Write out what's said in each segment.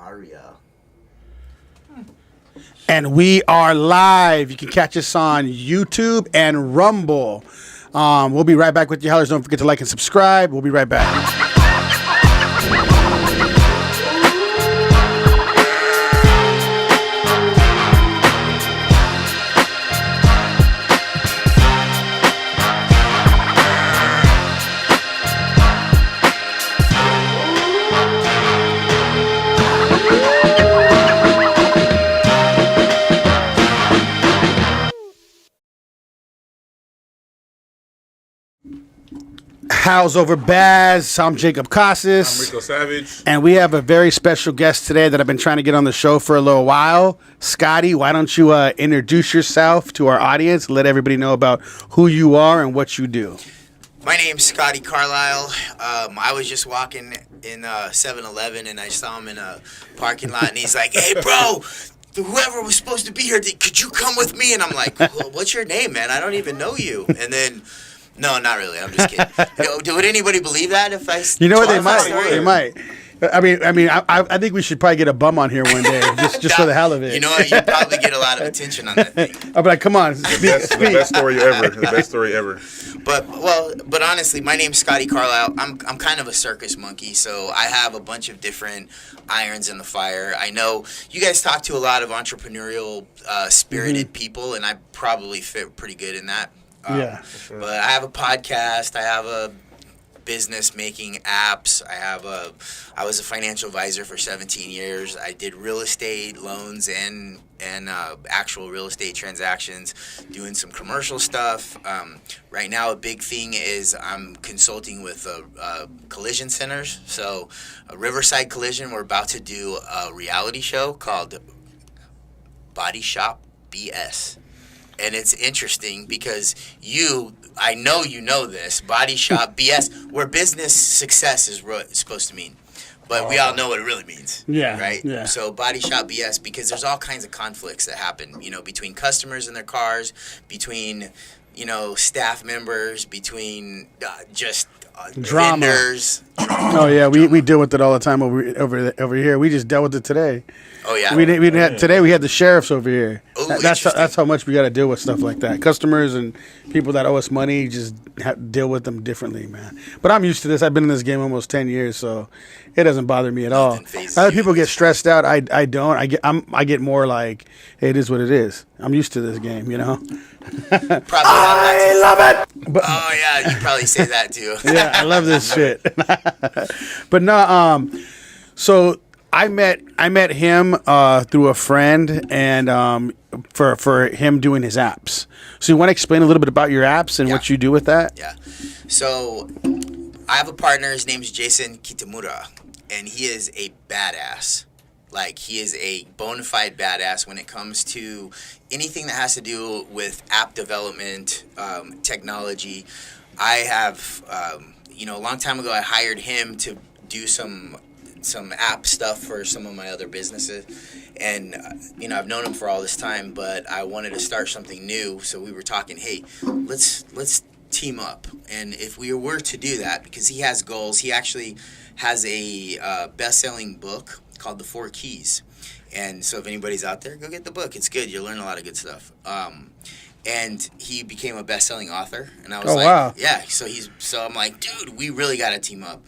Aria. And we are live. You can catch us on YouTube and Rumble. We'll be right back with you, hellers. Don't forget to like and subscribe. We'll be right back. How's over Baz? I'm Jacob Casas. I'm Rico Savage. And we have a very special guest today that I've been trying to get on the show for a little while. Scotty, why don't you introduce yourself to our audience, let everybody know about who you are and what you do. My name's Scotty Carlisle. I was just walking in 7-Eleven and I saw him in a parking lot and he's like, "Hey, bro, whoever was supposed to be here, could you come with me?" And I'm like, "Well, what's your name, man? I don't even know you." And then... No, not really. I'm just kidding. Would anybody believe that if I? You know what? They might. They might. I think we should probably get a bum on here one day, just for the hell of it. You know what? You probably get a lot of attention on that thing. I'll be like, come on, the best story ever. The best story ever. But honestly, my name's Scotty Carlisle. I'm kind of a circus monkey, so I have a bunch of different irons in the fire. I know you guys talk to a lot of entrepreneurial, spirited people, and I probably fit pretty good in that. Yeah, for sure. But I have a podcast. I have a business making apps. I was a financial advisor for 17 years. I did real estate loans and actual real estate transactions, doing some commercial stuff. Right now, a big thing is I'm consulting with collision centers. So, Riverside Collision, we're about to do a reality show called Body Shop BS. And it's interesting because I know you know this, Body Shop BS, where business success is supposed to mean. But we all know what it really means. Yeah. Right? Yeah. So Body Shop BS, because there's all kinds of conflicts that happen, between customers and their cars, between, staff members, between just drama. vendors. Oh, yeah. We deal with it all the time over here. We just dealt with it today. Oh, yeah. Today we had the sheriffs over here. Ooh, that's how much we got to deal with stuff like that. Customers and people that owe us money, just have to deal with them differently, man. But I'm used to this. I've been in this game almost 10 years, so it doesn't bother me at all. Other people get stressed out. I don't. I get more like, hey, it is what it is. I'm used to this game, I love it. Oh yeah, you probably say that too. Yeah, I love this shit. But no, so I met him through a friend, and for him doing his apps. So you want to explain a little bit about your apps and what you do with that? Yeah. So I have a partner. His name's Jason Kitamura, and he is a badass. Like, he is a bona fide badass when it comes to anything that has to do with app development, technology. I have, a long time ago, I hired him to do some app stuff for some of my other businesses. And, I've known him for all this time, but I wanted to start something new. So we were talking, hey, let's team up. And if we were to do that, because he has goals, he actually has a best-selling book called The 4 Keys. And so if anybody's out there, go get the book. It's good. You'll learn a lot of good stuff. And he became a best-selling author. And I was wow. Yeah. So I'm like, dude, we really got to team up.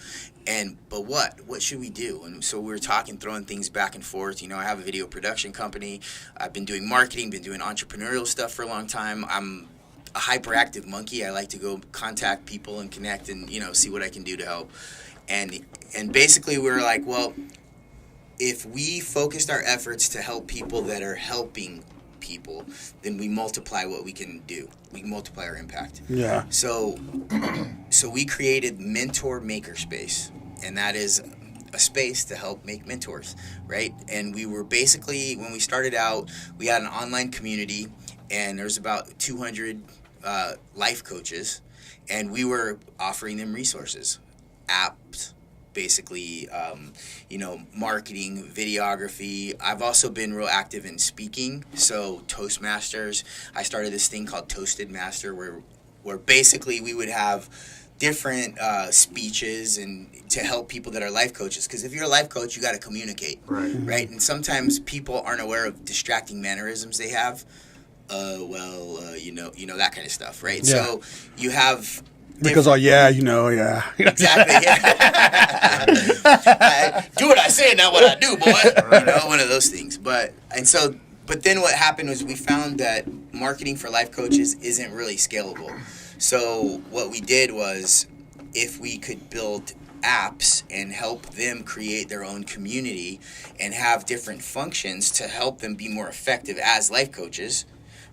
But what should we do? And so we were talking, throwing things back and forth. I have a video production company. I've been doing marketing, been doing entrepreneurial stuff for a long time. I'm a hyperactive monkey. I like to go contact people and connect and, see what I can do to help. And basically we were like, well, if we focused our efforts to help people that are helping people, then we multiply what we can do. We can multiply our impact. Yeah. So we created Mentor Makerspace, and that is a space to help make mentors, right? And we were basically, when we started out, we had an online community, and there's about 200 life coaches, and we were offering them resources, apps, basically, marketing, videography. I've also been real active in speaking. So Toastmasters, I started this thing called Toasted Master, where basically we would have different speeches and to help people that are life coaches. Because if you're a life coach, you got to communicate, right? And sometimes people aren't aware of distracting mannerisms they have. That kind of stuff, right? Yeah. So you have because exactly. Yeah. Do what I say, not what I do, boy. One of those things. But then what happened was we found that marketing for life coaches isn't really scalable. So what we did was, if we could build apps and help them create their own community and have different functions to help them be more effective as life coaches,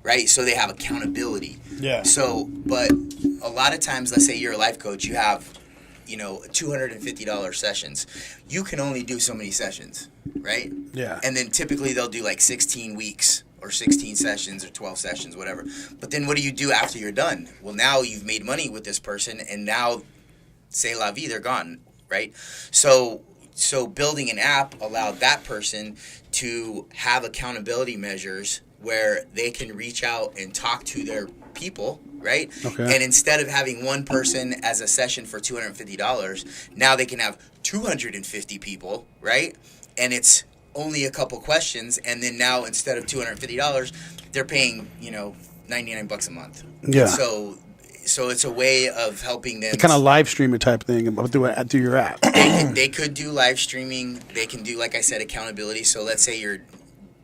right? So they have accountability. Yeah. So, but a lot of times, let's say you're a life coach, you have, $250 sessions. You can only do so many sessions, right? Yeah. And then typically they'll do like 16 weeks or 16 sessions or 12 sessions, whatever. But then what do you do after you're done? Well, now you've made money with this person, and now, c'est la vie, they're gone, right? So building an app allowed that person to have accountability measures where they can reach out and talk to their people, right? Okay. And instead of having one person as a session for $250, now they can have 250 people, right? And it's only a couple questions, and then now instead of $250, they're paying, $99 a month. Yeah. So it's a way of helping them. Kind of live streaming type thing through your app. They could do live streaming. They can do, like I said, accountability. So let's say you're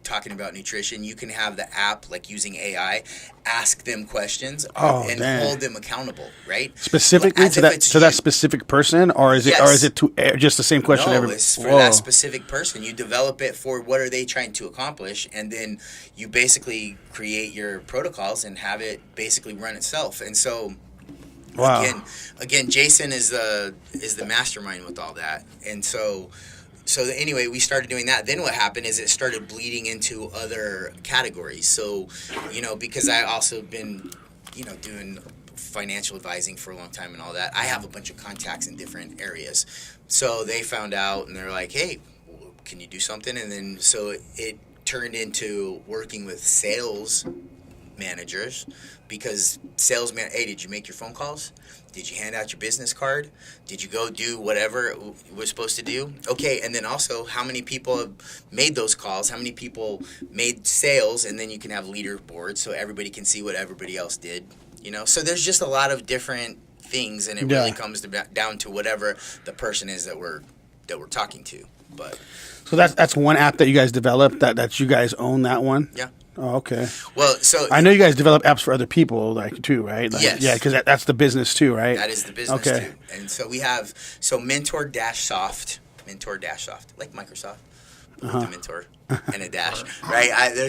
talking about nutrition, you can have the app, like using AI, ask them questions and hold them accountable, right? Specifically to that specific person, or is it to just the same question? No, it's for that specific person. You develop it for what are they trying to accomplish, and then you basically create your protocols and have it basically run itself. And so, again, Jason is the mastermind with all that, and so anyway, we started doing that. Then what happened is it started bleeding into other categories. So, because I also been, doing financial advising for a long time and all that, I have a bunch of contacts in different areas. So they found out and they're like, hey, can you do something? And then so it turned into working with sales managers, because hey, did you make your phone calls? Did you hand out your business card? Did you go do whatever you were supposed to do? Okay, and then also, how many people have made those calls? How many people made sales? And then you can have leaderboards so everybody can see what everybody else did. So there's just a lot of different things, and it really comes down to whatever the person is that we're talking to. But so that's one app that you guys developed, that you guys own that one? Yeah. Oh, okay. Well, so I know you guys develop apps for other people, too, right? Yes. Yeah, because that's the business too, right? That is the business too. And so we have mentor-soft, like Microsoft, with the mentor and a dash, right? There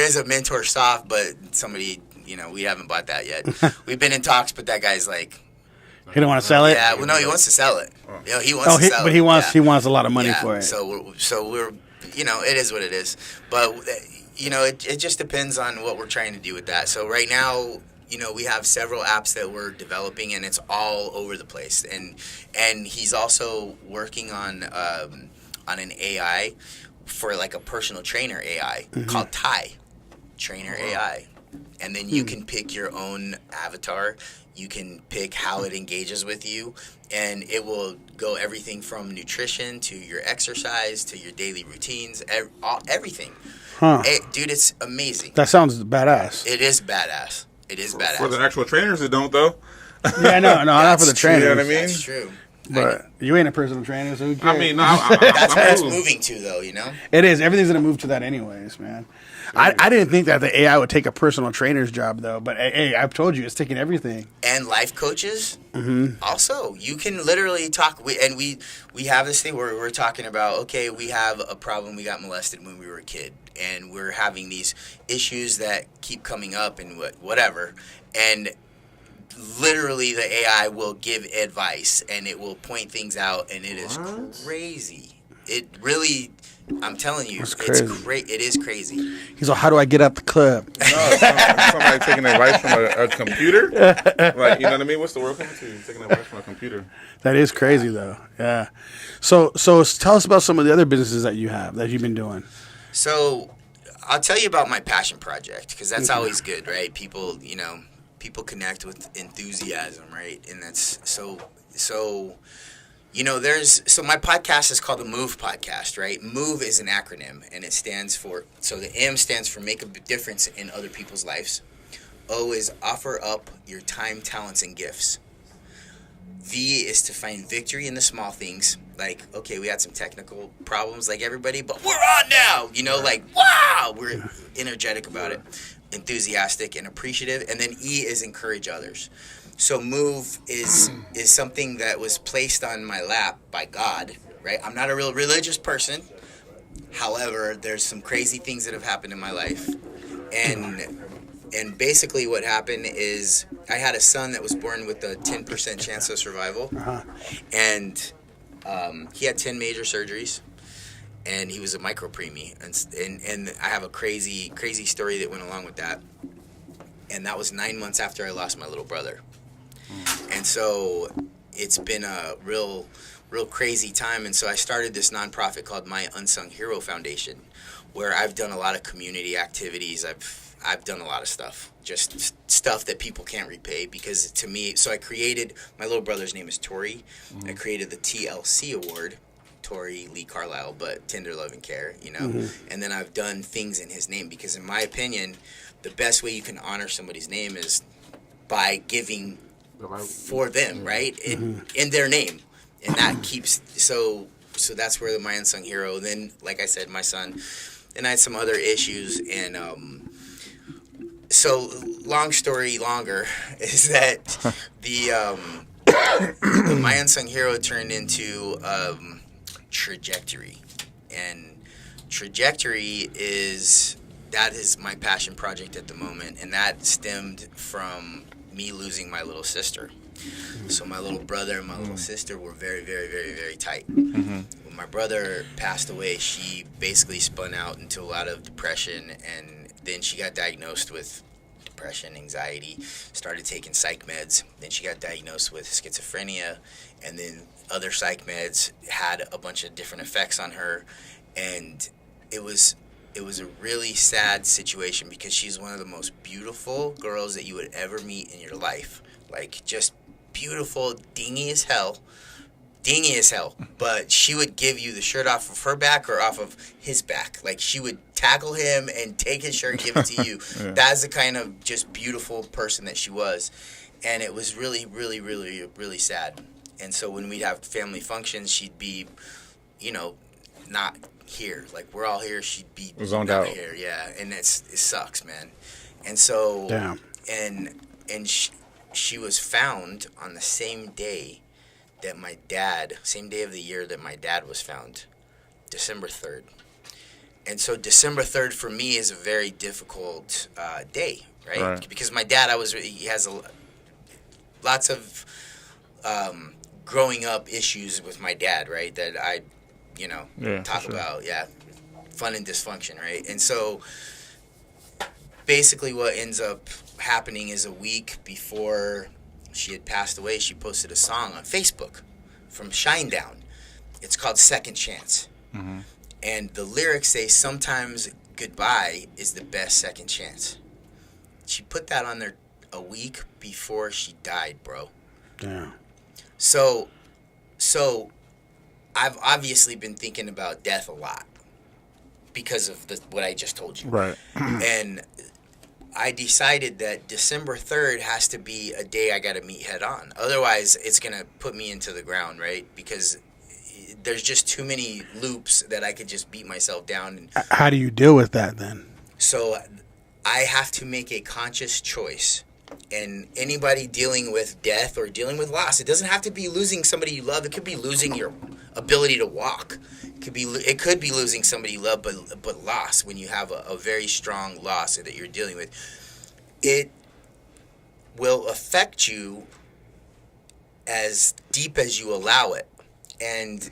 is a mentor soft, but somebody, we haven't bought that yet. We've been in talks, but that guy's like, he don't want to sell it. Yeah, well, no, he wants to sell it. He wants to sell it. But he wants a lot of money for it. So we're, it is what it is. But it just depends on what we're trying to do with that. So right now, we have several apps that we're developing, and it's all over the place. And he's also working on an AI for like a personal trainer AI called Trainer AI. And then you can pick your own avatar. You can pick how it engages with you, and it will go everything from nutrition to your exercise to your daily routines, everything. Huh. Dude, it's amazing. That sounds badass. It is badass. For the actual trainers, it don't, though. Yeah, no, not for the trainers. You know what I mean? That's true. But you ain't a personal trainer, so who cares? I mean, no, that's I'm what it's cool. moving to, though, It is. Everything's going to move to that anyways, man. I didn't think that the AI would take a personal trainer's job, though. But, hey, I've told you, it's taking everything. And life coaches, also. You can literally talk. We have this thing where we're talking about, okay, we have a problem. We got molested when we were a kid. And we're having these issues that keep coming up and whatever. And literally the AI will give advice, and it will point things out, and it is crazy. It really... I'm telling you, it's great. It is crazy. He's like, how do I get out the club? No, somebody taking advice from a computer? Like, you know what I mean? What's the word coming to? Taking advice from a computer. That is crazy, though. Yeah. So tell us about some of the other businesses that you have, that you've been doing. So I'll tell you about my passion project, because that's always good, right? People people connect with enthusiasm, right? And that's so. You know, so my podcast is called the Move Podcast, right? Move is an acronym, and it stands for, so the M stands for make a difference in other people's lives. O is offer up your time, talents, and gifts. V is to find victory in the small things. Like, okay, we had some technical problems like everybody, but we're on now. You know, like, wow, we're energetic about it, enthusiastic and appreciative. And then E is encourage others. So move is something that was placed on my lap by God, right? I'm not a real religious person. However, there's some crazy things that have happened in my life. And basically what happened is I had a son that was born with a 10% chance of survival. And he had 10 major surgeries. And he was a micropreemie. And I have a crazy story that went along with that. And that was 9 months after I lost my little brother. And so it's been a real crazy time. And so I started this nonprofit called My Unsung Hero Foundation, where I've done a lot of community activities. I've done a lot of stuff, just stuff that people can't repay, because to me, so I created, my little brother's name is Tori. I created the TLC award, Tori Lee Carlisle, but Tender Love and Care, you know. And then I've done things in his name, because in my opinion, the best way you can honor somebody's name is by giving for them, right? In their name. And that keeps, so that's where my unsung hero. Then, like I said, my son, and I had some other issues. And so long story longer is that the my unsung hero turned into trajectory. And trajectory is my passion project at the moment. And that stemmed from me losing my little sister. So my little brother and my little sister were very, very, very, very tight. When my brother passed away, she basically spun out into a lot of depression, and then she got diagnosed with depression, anxiety, started taking psych meds. Then she got diagnosed with schizophrenia, and then other psych meds had a bunch of different effects on her. And it was a really sad situation, because she's one of the most beautiful girls that you would ever meet in your life. Like, just beautiful, dingy as hell, but she would give you the shirt off of her back or off of his back. Like, she would tackle him and take his shirt and give it to you. That's the kind of just beautiful person that she was. And it was really, really, really, really sad. And so when we'd have family functions, she'd be, you know, not here. Like, we're all here, she'd be zoned not out here. Yeah, and it sucks, man. And so, damn. And she was found on the same day that my dad, same day of the year that my dad was found, December 3rd. And so December 3rd for me is a very difficult day, right? Because my dad, he has lots of growing up issues with my dad, right? That I, talk about, fun and dysfunction, right? And so basically what ends up happening is a week before she had passed away, she posted a song on Facebook from Shinedown. It's called Second Chance. And the lyrics say, sometimes goodbye is the best second chance. She put that on there a week before she died, bro. Damn. So I've obviously been thinking about death a lot because of what I just told you. Right. And I decided that December 3rd has to be a day I got to meet head on. Otherwise, it's going to put me into the ground, right? Because there's just too many loops that I could just beat myself down. And how do you deal with that then? so I have to make a conscious choice. And anybody dealing with death or dealing with loss, it doesn't have to be losing somebody you love. It could be losing your ability to walk. It could be losing somebody you love, but loss, when you have a very strong loss that you're dealing with, it will affect you as deep as you allow it. And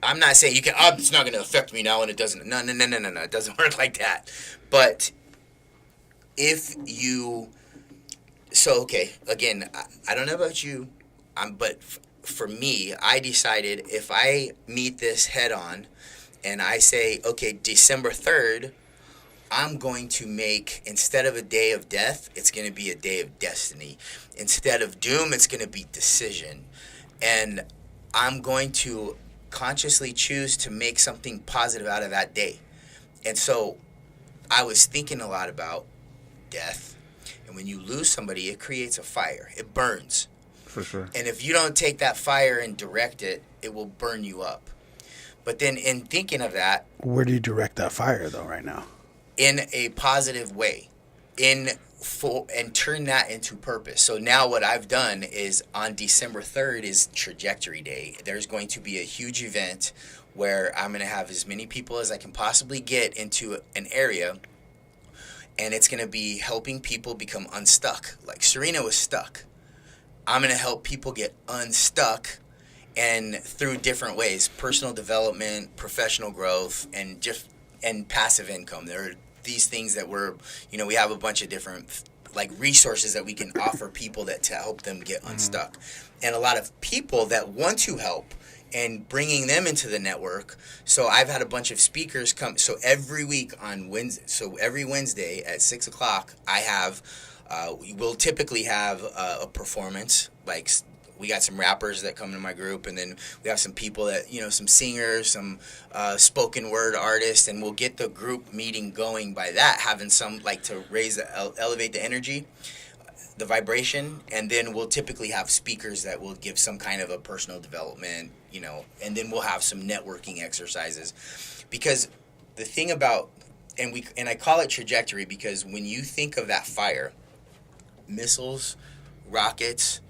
I'm not saying you can, it's not going to affect me now and it doesn't. No. It doesn't work like that. But if you... So, okay, again, I don't know about you, but for me, I decided if I meet this head on and I say, okay, December 3rd, I'm going to make, instead of a day of death, it's going to be a day of destiny. Instead of doom, it's going to be decision. And I'm going to consciously choose to make something positive out of that day. And so I was thinking a lot about death. And when you lose somebody, it creates a fire. It burns. For sure. And if you don't take that fire and direct it, it will burn you up. But then in thinking of that... Where do you direct that fire, though, right now? In a positive way. And turn that into purpose. So now what I've done is on December 3rd is Trajectory Day. There's going to be a huge event where I'm going to have as many people as I can possibly get into an area. And it's going to be helping people become unstuck. Like Serena was stuck. I'm going to help people get unstuck, and through different ways: personal development, professional growth, and passive income. There are these things that we have a bunch of different like resources that we can offer people to help them get unstuck. And a lot of people that want to help and bringing them into the network. So I've had a bunch of speakers come. So every week on Wednesday, every Wednesday at 6:00, I have. We'll typically have a performance. Like we got some rappers that come to my group, and then we have some people that some singers, some spoken word artists, and we'll get the group meeting going by that, having some like to elevate the energy, the vibration, and then we'll typically have speakers that will give some kind of a personal development, and then we'll have some networking exercises, because the thing about and I call it trajectory because when you think of that fire. Missiles, rockets,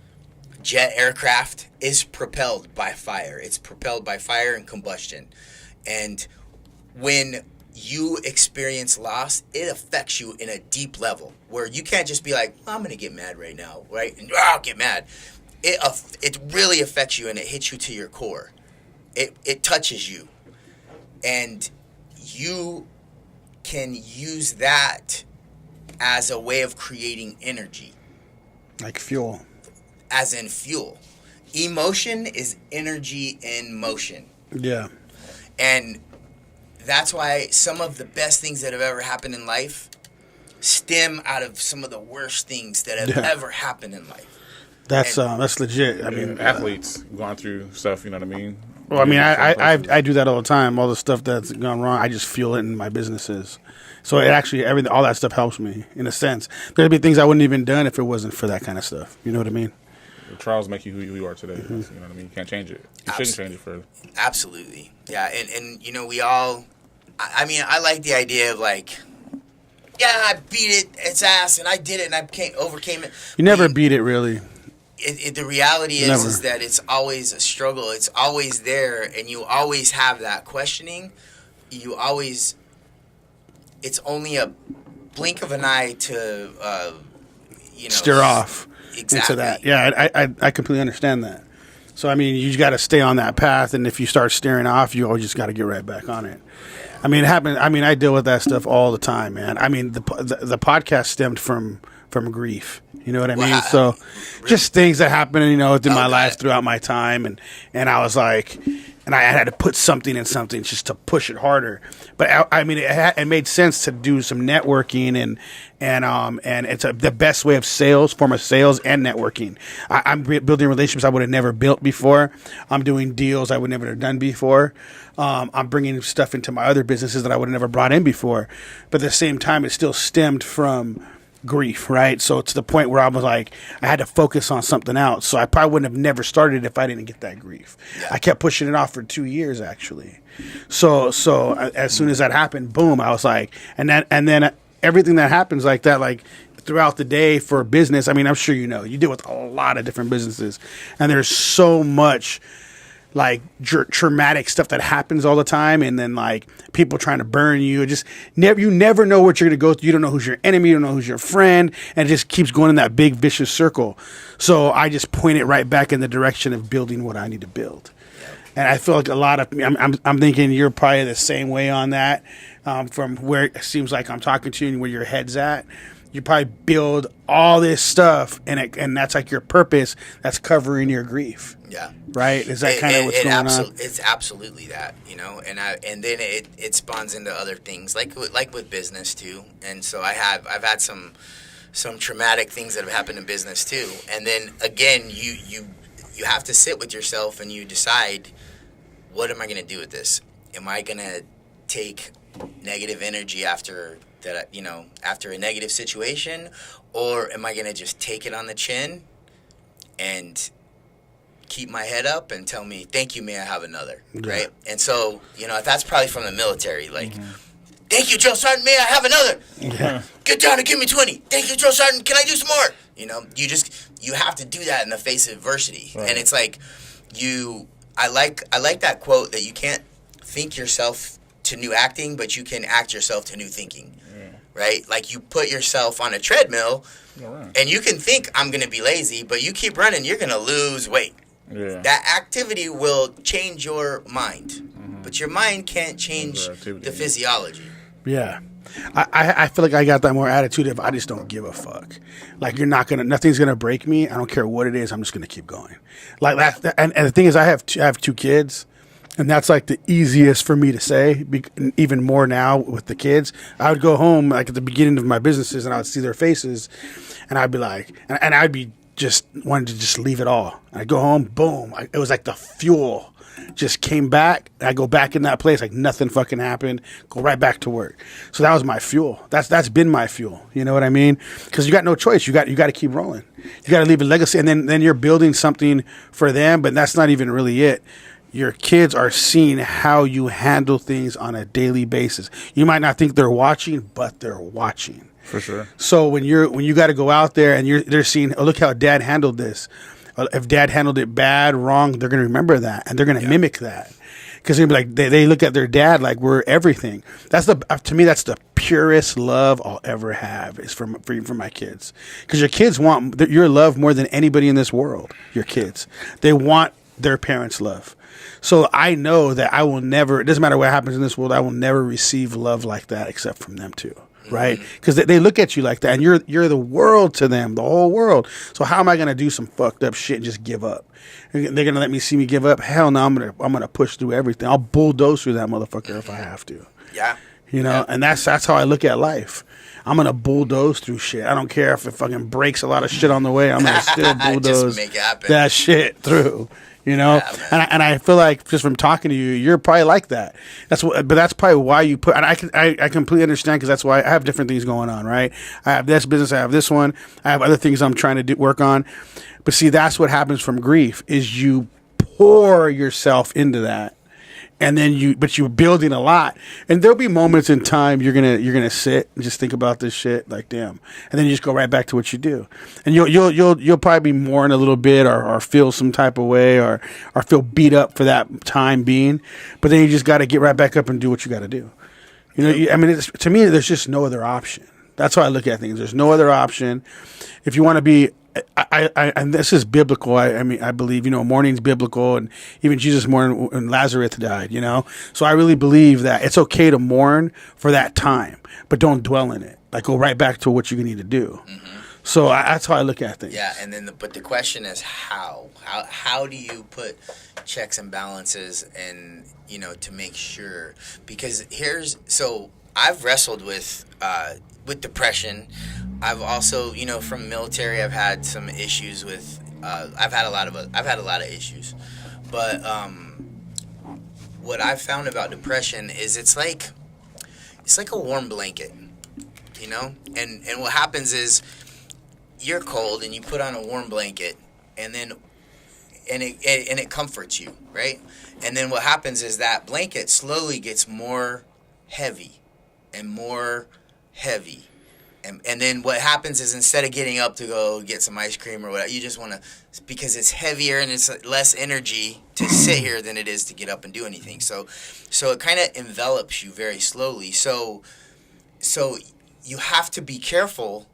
jet aircraft is propelled by fire. It's propelled by fire and combustion. And when you experience loss, it affects you in a deep level where you can't just be like, I'm going to get mad right now, right? And I'll get mad. It really affects you, and it hits you to your core. It touches you. And you can use that as a way of creating energy. Like fuel. As in fuel. Emotion is energy in motion. Yeah. And that's why some of the best things that have ever happened in life stem out of some of the worst things that have ever happened in life. That's legit. I mean, athletes going through stuff, you know what I mean? Well, I mean, I do that all the time. All the stuff that's gone wrong, I just feel it in my businesses. So it actually, all that stuff helps me in a sense. There'd be things I wouldn't even done if it wasn't for that kind of stuff. You know what I mean? The trials make you who you are today. You know what I mean? You can't change it. You shouldn't change it further. Absolutely. Yeah. And we all, I like the idea of like, yeah, I beat its ass and I did it and I overcame it. You never beat it really. The reality is that it's always a struggle. It's always there, and you always have that questioning. It's only a blink of an eye to, steer off into that. Yeah, I completely understand that. So, I mean, you just got to stay on that path, and if you start steering off, you always just got to get right back on it. I mean, it happens. I mean, I deal with that stuff all the time, man. I mean, the podcast stemmed from grief. You know what I mean? So, just things that happened, within my life throughout my time, and I was like, and I had to put something in something just to push it harder. But I mean, it made sense to do some networking and it's the best way of form of sales and networking. I'm building relationships I would have never built before. I'm doing deals I would never have done before. I'm bringing stuff into my other businesses that I would have never brought in before. But at the same time, it still stemmed from grief, right? So to the point where I was like, I had to focus on something else. So I probably wouldn't have never started if I didn't get that grief. Yeah. I kept pushing it off for 2 years, actually. So as soon as that happened, boom, I was like, and then everything that happens like that, like throughout the day for business. I mean, I'm sure you deal with a lot of different businesses, and there's so much like traumatic stuff that happens all the time, and then like people trying to burn you. You never know what you're gonna go through. You don't know who's your enemy, you don't know who's your friend, and it just keeps going in that big vicious circle. So I just point it right back in the direction of building what I need to build. And I feel like a lot of I'm thinking you're probably the same way on that, from where it seems like I'm talking to you and where your head's at. you probably build all this stuff, and that's like your purpose. That's covering your grief. Yeah. Right? Is that kind of what's going on? It's absolutely that, you know, and then it spawns into other things like with business too. And so I've had some traumatic things that have happened in business too. And then again, you have to sit with yourself and you decide, what am I going to do with this? Am I going to take negative energy after that, you know, after a negative situation, or am I going to just take it on the chin and keep my head up and tell me, thank you, may I have another, right? And so, you know, that's probably from the military, like, thank you, Drill Sergeant, may I have another? Yeah. Get down and give me 20. Thank you, Drill Sergeant, can I do some more? You know, you have to do that in the face of adversity. Right. And it's like, I like that quote that you can't think yourself to new acting, but you can act yourself to new thinking, right? Like you put yourself on a treadmill, and you can think, I'm going to be lazy, but you keep running, you're going to lose weight. Yeah. That activity will change your mind, but your mind can't change the physiology. Yeah. I feel like I got that more attitude if I just don't give a fuck. Like nothing's gonna break me. I don't care what it is. I'm just gonna keep going. Like that. And the thing is, I have 2 kids, and that's like the easiest for me to say. Even more now with the kids, I would go home like at the beginning of my businesses, and I would see their faces, and I'd be like, and I'd be just wanting to just leave it all. I'd go home, boom. It was like the fuel just came back. I go back in that place like nothing fucking happened. Go right back to work. So that was my fuel. That's been my fuel. You know what I mean? Because you got no choice. You got to keep rolling. You got to leave a legacy, and then you're building something for them. But that's not even really it. Your kids are seeing how you handle things on a daily basis. You might not think they're watching, but they're watching. For sure. So when you got to go out there and they're seeing, oh, look how Dad handled this. If Dad handled it bad, wrong, they're going to remember that, and they're going to mimic that. Because they're like they look at their dad like we're everything. That's to me that's the purest love I'll ever have is for my kids. Because your kids want your love more than anybody in this world. Your kids, they want their parents' love. So I know that I will never. It doesn't matter what happens in this world. I will never receive love like that except from them too. Right? Because they look at you like that, and you're the world to them, the whole world. So how am I gonna do some fucked up shit and just give up? They're gonna let me see me give up? Hell no! I'm gonna push through everything. I'll bulldoze through that motherfucker if I have to. Yeah. You know, and that's how I look at life. I'm gonna bulldoze through shit. I don't care if it fucking breaks a lot of shit on the way. I'm gonna still bulldoze that shit through. You know, and I feel like just from talking to you, you're probably like that. But that's probably why you put. And I completely understand because that's why I have different things going on. Right, I have this business, I have this one, I have other things I'm trying to work on. But see, that's what happens from grief is you pour yourself into that. And then you're building a lot, and there'll be moments in time you're gonna sit and just think about this shit, like damn, and then you just go right back to what you do, and you'll probably be mourn a little bit or feel some type of way or feel beat up for that time being, but then you just got to get right back up and do what you got to do. You know, to me, there's just no other option. That's how I look at things. There's no other option. If you want to be. And this is biblical. I mean, I believe, you know, mourning's biblical, and even Jesus mourned when Lazarus died, you know? So I really believe that it's okay to mourn for that time, but don't dwell in it. Like, go right back to what you need to do. Mm-hmm. So that's how I look at things. Yeah, and then but the question is how? How do you put checks and balances and, you know, to make sure? Because so I've wrestled with depression. I've also, you know, from military, I've had some issues with. I've had a lot of issues, but what I've found about depression is it's like a warm blanket, you know. And what happens is you're cold and you put on a warm blanket, and it comforts you, right? And then what happens is that blanket slowly gets more heavy and more heavy. And then what happens is instead of getting up to go get some ice cream or whatever, you just want to, because it's heavier and it's less energy to sit here than it is to get up and do anything. So it kind of envelops you very slowly. So you have to be careful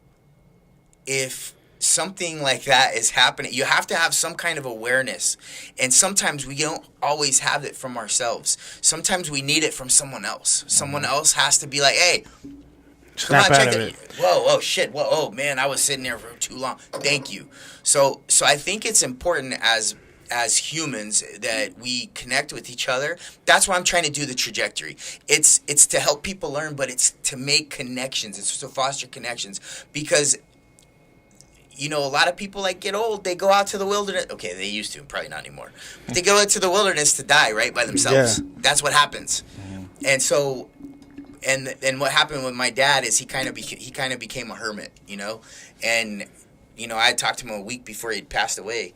if something like that is happening. You have to have some kind of awareness. And sometimes we don't always have it from ourselves. Sometimes we need it from someone else. Someone else has to be like, hey, Snap out of it. Whoa, shit. Whoa, oh, man, I was sitting there for too long. Thank you. So I think it's important as humans that we connect with each other. That's why I'm trying to do the trajectory. It's to help people learn, but it's to make connections. It's to foster connections because, you know, a lot of people like get old. They go out to the wilderness. Okay, they used to, probably not anymore. But they go out to the wilderness to die, right, by themselves. Yeah. That's what happens. And so, and what happened with my dad is he kind of became a hermit, you know, and you know I talked to him a week before he'd passed away.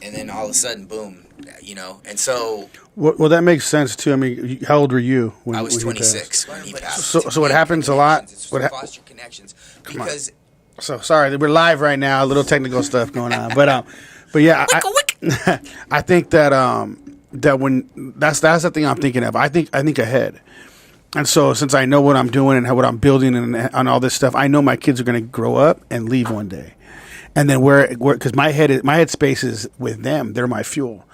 And then all of a sudden, boom, you know. And so... Well, that makes sense, too. I mean, how old were you when I was when 26 when he passed. So what happens a lot... It's foster connections. Because... So, sorry, we're live right now. A little technical stuff going on. But yeah, I think that when... That's the thing I'm thinking of. I think ahead. And so since I know what I'm doing and what I'm building and all this stuff, I know my kids are going to grow up and leave one day. And then because my head space is with them, they're my fuel.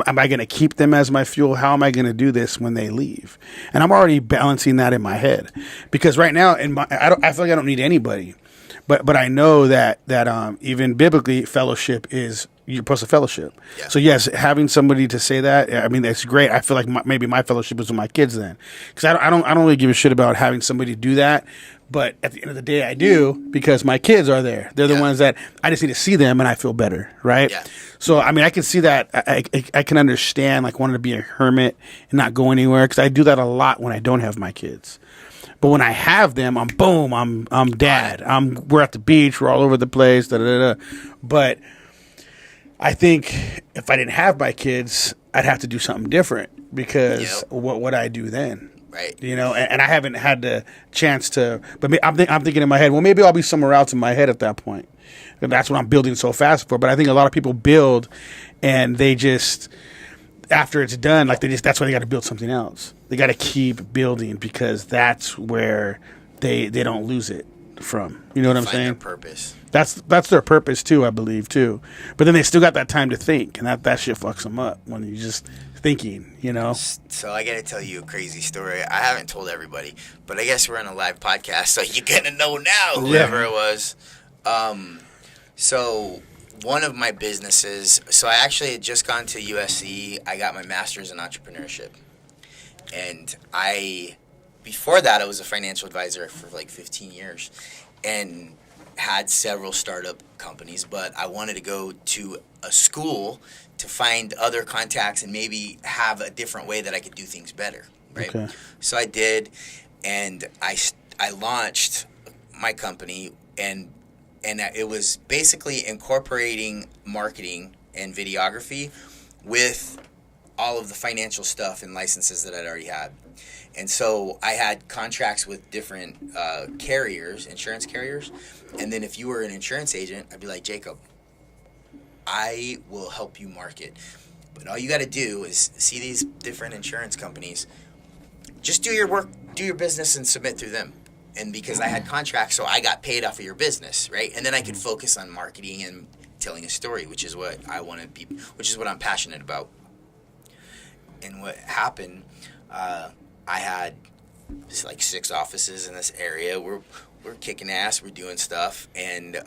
Am I going to keep them as my fuel? How am I going to do this when they leave? And I'm already balancing that in my head, because right now I feel like I don't need anybody, but I know that even biblically, fellowship is you're supposed to fellowship. Yeah. So yes, having somebody to say that, I mean, that's great. I feel like maybe my fellowship is with my kids then, because I don't really give a shit about having somebody do that. But at the end of the day, I do, because my kids are there. They're the ones that I just need to see them and I feel better, right? Yeah. So, I mean, I can see that. I can understand, like, wanting to be a hermit and not go anywhere, because I do that a lot when I don't have my kids. But when I have them, I'm dad. We're at the beach. We're all over the place. But I think if I didn't have my kids, I'd have to do something different, because what would I do then? Right. You know, and I haven't had the chance to, but I'm thinking in my head, well, maybe I'll be somewhere else in my head at that point. And that's what I'm building so fast for. But I think a lot of people build, and they just, after it's done, like that's why they got to build something else. They got to keep building, because that's where they don't lose it from. You know what I'm saying? Find their purpose. That's their purpose too, I believe too. But then they still got that time to think, and that shit fucks them up when you just thinking, you know. So I gotta tell you a crazy story. I haven't told everybody, but I guess we're on a live podcast, so you're gonna know now, whoever it was. So one of my businesses. So I actually had just gone to USC. I got my master's in entrepreneurship, and before that I was a financial advisor for like 15 years, and had several startup companies, but I wanted to go to a school to find other contacts and maybe have a different way that I could do things better, right? Okay. So I did, and I launched my company, and it was basically incorporating marketing and videography with all of the financial stuff and licenses that I'd already had. And so I had contracts with different insurance carriers. And then if you were an insurance agent, I'd be like, Jacob, I will help you market. But all you got to do is see these different insurance companies. Just do your work, do your business, and submit through them. And because I had contracts, so I got paid off of your business, right? And then I could focus on marketing and telling a story, which is what I want to be, which is what I'm passionate about. And what happened, I had like 6 offices in this area. We're kicking ass. We're doing stuff. And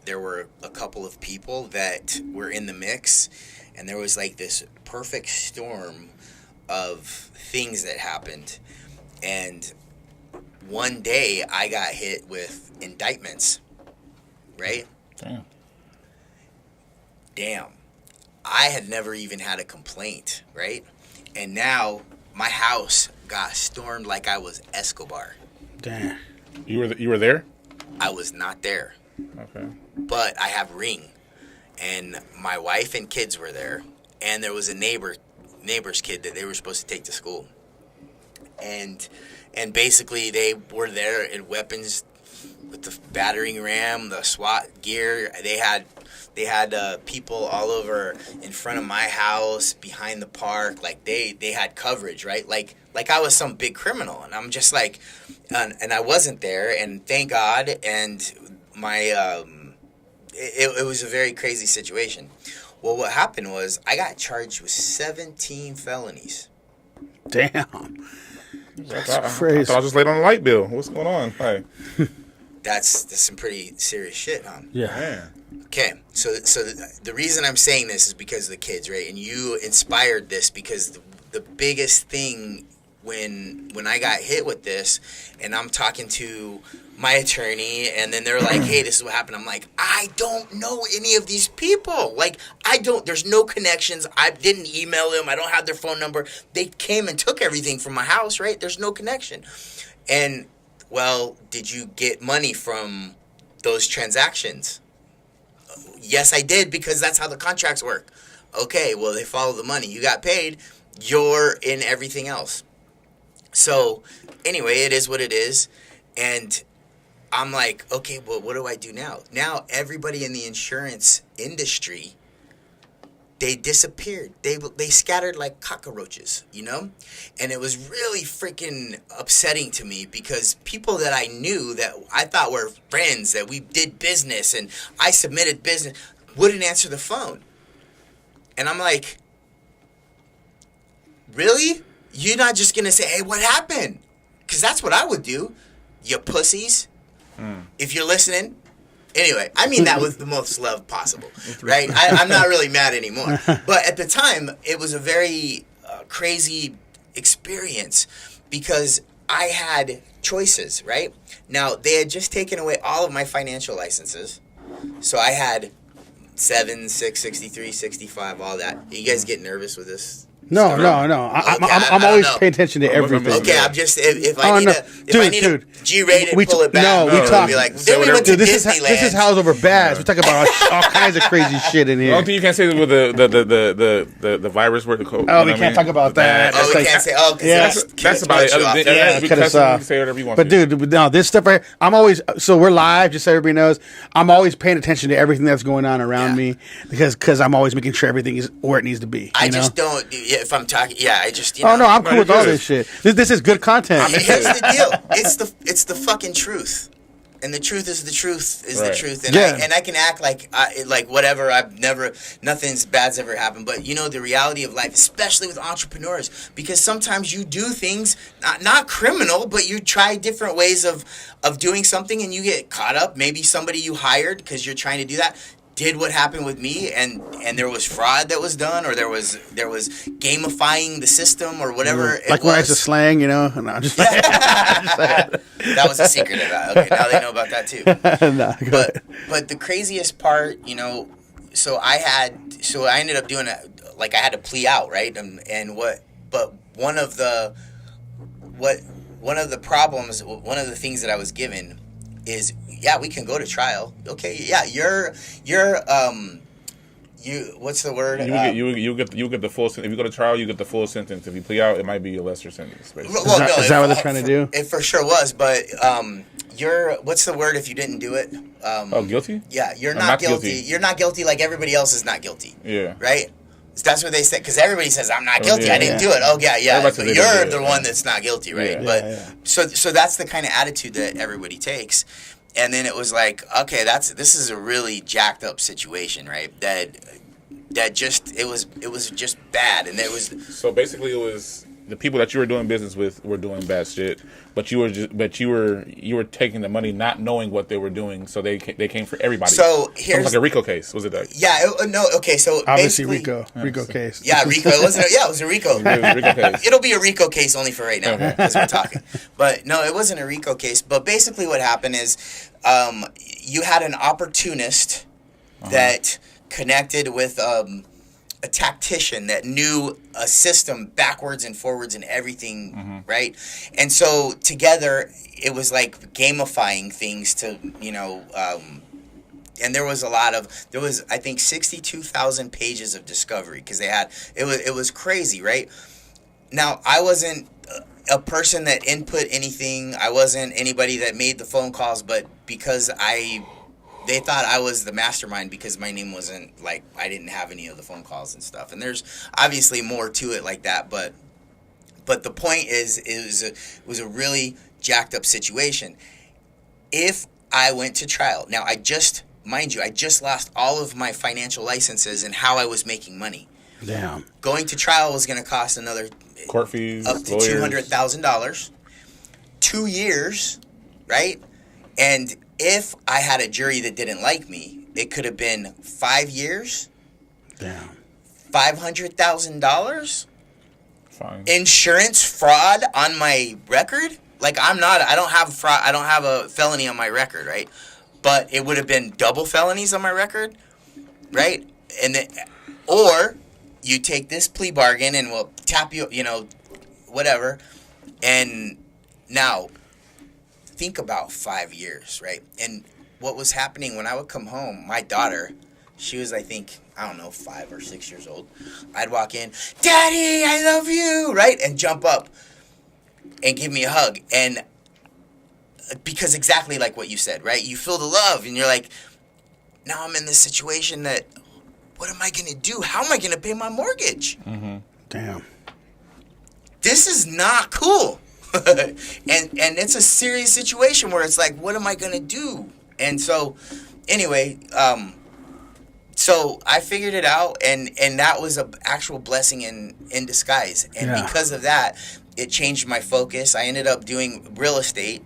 there were a couple of people that were in the mix. And there was like this perfect storm of things that happened. And one day I got hit with indictments. Right? Damn. I had never even had a complaint, right? And now my house got stormed like I was Escobar. Damn. You were there? I was not there. Okay. But I have Ring, and my wife and kids were there, and there was a neighbor's kid that they were supposed to take to school, and basically they were there in weapons with the battering ram, the SWAT gear. They had people all over in front of my house, behind the park. Like they had coverage, right? Like I was some big criminal, and I'm just like, and I wasn't there, and thank God. And my it was a very crazy situation. Well, what happened was I got charged with 17 felonies. Damn. I thought I was just late on the light bill. What's going on? Hey. That's some pretty serious shit, huh? Yeah. Man. Okay, so the reason I'm saying this is because of the kids, right? And you inspired this because the biggest thing when I got hit with this, and I'm talking to my attorney, and then they're like, hey, this is what happened. I'm like, I don't know any of these people. Like, there's no connections. I didn't email them. I don't have their phone number. They came and took everything from my house, right? There's no connection. And, well, did you get money from those transactions? Yes, I did, because that's how the contracts work. Okay, well, they follow the money. You got paid. You're in everything else. So, anyway, it is what it is. And I'm like, okay, well, what do I do now? Now, everybody in the insurance industry, they disappeared. They scattered like cockroaches, you know? And it was really freaking upsetting to me because people that I knew that I thought were friends, that we did business and I submitted business, wouldn't answer the phone. And I'm like, really? You're not just going to say, hey, what happened? Because that's what I would do, you pussies. If you're listening. Anyway, I mean that with the most love possible, right? I'm not really mad anymore. But at the time, it was a very crazy experience because I had choices, right? Now, they had just taken away all of my financial licenses. So I had 7, 6, 63, 65, all that. You guys get nervous with this? No. I'm always paying attention to everything. Okay, I'm just if I need a G-rated, pull it back. No, we talk. Be like, then we went to Disneyland. This is House Over Bads. We talk about all kinds of crazy shit in here. The only thing you can't say with the virus where the COVID. Oh, we can't talk about that. Oh, we can't say. Oh, that's about it. Other than yeah, cut us off. Say whatever you want. But dude, no, this stuff right here, I'm always we're live. Just so everybody knows, I'm always paying attention to everything that's going on around me because I'm always making sure everything is where it needs to be. I just don't. If I'm talking, I just. Oh no, I'm cool with all this shit. This is good content. Here's the deal. It's the fucking truth, and the truth is the truth is the truth, and I can act like whatever. Nothing's bad's ever happened, but you know the reality of life, especially with entrepreneurs, because sometimes you do things not criminal, but you try different ways of doing something, and you get caught up. Maybe somebody you hired because you're trying to do that did what happened with me, and there was fraud that was done, or there was gamifying the system or whatever. Like when I said slang, you know. No, I'm just saying. That was a secret of that. Okay, now they know about that too. But the craziest part, you know, so I ended up doing I had to plea out, right? But one of the problems, one of the things that I was given is, yeah, we can go to trial. Okay, yeah, what's the word? You get the full sentence. If you go to trial, you get the full sentence. If you plea out, it might be a lesser sentence. Basically. Is that what they're trying to do? It for sure was, but what's the word if you didn't do it? Guilty? Yeah, you're not guilty. You're not guilty like everybody else is not guilty. Yeah. Right? That's what they say, because everybody says, I'm not guilty, I didn't do it. Oh, yeah. But you're the one that's not guilty, right? So that's the kind of attitude that everybody takes. And then it was like, okay, this is a really jacked up situation, right? That just it was just bad, and So basically, it was the people that you were doing business with were doing bad shit, but you were taking the money not knowing what they were doing, so they came for everybody. So here's like a RICO case, was it that? Yeah, no, okay, so obviously RICO case. Yeah, RICO. It was a RICO. It was a RICO case. It'll be a RICO case only for right now because we're talking. But no, it wasn't a RICO case. But basically, what happened is you had an opportunist that connected with a tactician that knew a system backwards and forwards and everything, right? And so together, it was like gamifying things to, you know, and there was I think 62,000 pages of discovery because it was crazy, right? Now, I wasn't a person that input anything. I wasn't anybody that made the phone calls, but because they thought I was the mastermind because my name wasn't, like, I didn't have any of the phone calls and stuff. And there's obviously more to it like that, but the point is it was a really jacked up situation. If I went to trial, now I just lost all of my financial licenses and how I was making money. Damn. Going to trial was going to cost another Court fees, up to lawyers. $200,000. 2 years, right? And if I had a jury that didn't like me, it could have been 5 years. Damn. $500,000. Fine. Insurance fraud on my record. Like I don't have fraud. I don't have a felony on my record, right? But it would have been double felonies on my record, right? And then, or you take this plea bargain and we'll tap you, whatever. And now, think about 5 years, right? And what was happening when I would come home, my daughter, she was, I think, 5 or 6 years old. I'd walk in, Daddy, I love you, right? And jump up and give me a hug. And because exactly like what you said, right? You feel the love and you're like, now I'm in this situation that, what am I going to do? How am I going to pay my mortgage? Mm-hmm. Damn. This is not cool. and it's a serious situation where it's like, what am I going to do? And so, anyway, so I figured it out, and that was an actual blessing in disguise. And because of that, it changed my focus. I ended up doing real estate.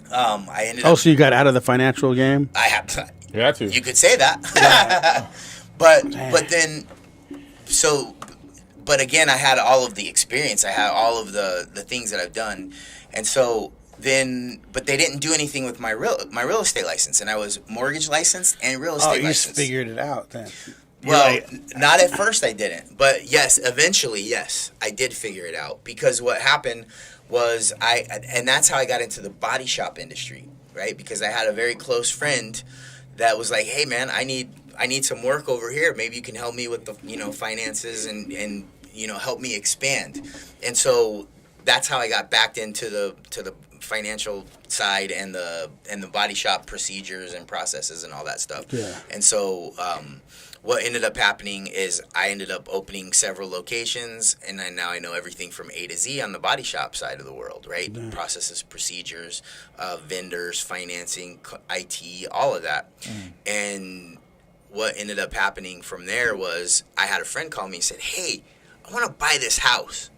So you got out of the financial game? I have. You had to. You could say that. But then, but again, I had all of the experience. I had all of the things that I've done, and so then, but they didn't do anything with my real estate license, and I was mortgage licensed and real estate licensed. You figured it out then. Well, not at first I didn't, but yes, eventually, yes, I did figure it out, because what happened was and that's how I got into the body shop industry, right? Because I had a very close friend that was like, hey man, I need some work over here. Maybe you can help me with the, finances and help me expand. And so that's how I got backed into the financial side and the body shop procedures and processes and all that stuff. Yeah. And so what ended up happening is I ended up opening several locations, and now I know everything from A to Z on the body shop side of the world, right? Yeah. Processes, procedures, vendors, financing, IT, all of that. And what ended up happening from there was I had a friend call me and said, hey, I want to buy this house.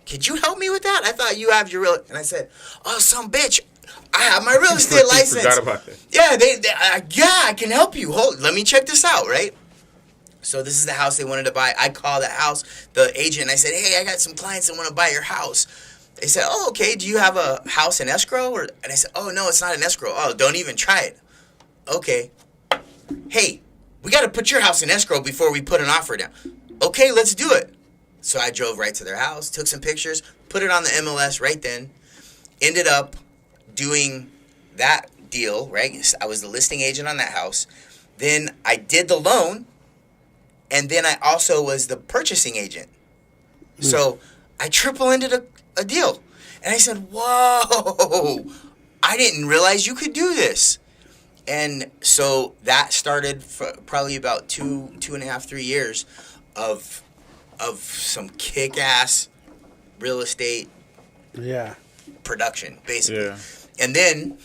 Could you help me with that? I thought you have your and I said, oh, some bitch, I have my real estate license. Forgot about that. Yeah, I can help you. Let me check this out, right? So this is the house they wanted to buy. I called the house, the agent, and I said, hey, I got some clients that want to buy your house. They said, oh, okay, do you have a house in escrow? And I said, oh, no, it's not in escrow. Oh, don't even try it. Okay. Hey, we got to put your house in escrow before we put an offer down. Okay, let's do it. So I drove right to their house, took some pictures, put it on the MLS right then, ended up doing that deal, right? I was the listing agent on that house. Then I did the loan, and then I also was the purchasing agent. So I triple-ended a deal. And I said, whoa, I didn't realize you could do this. And so that started for probably about 2.5, 3 years of some kick-ass real estate production, basically. Yeah. And then